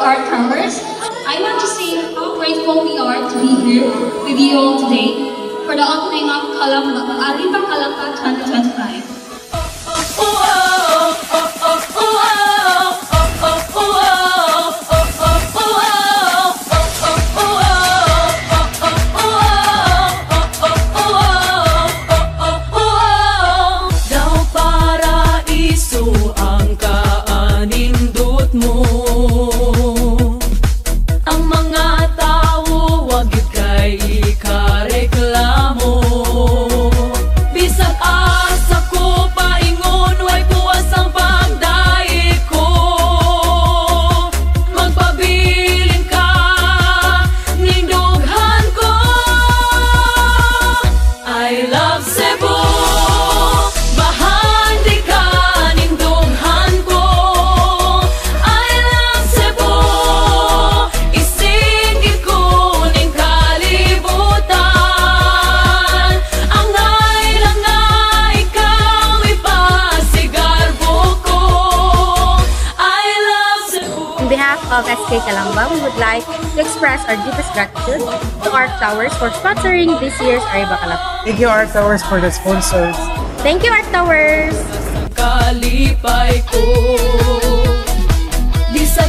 Art Towers. I want to say how grateful we are to be here with you all today for the opening of Arriba Calamba 2025. On behalf of SK Calamba, we would like to express our deepest gratitude to Art Towers for sponsoring this year's Arriba Calamba. Thank you, Art Towers, for the sponsors. Thank you, Art Towers! Kalipay ko, di sa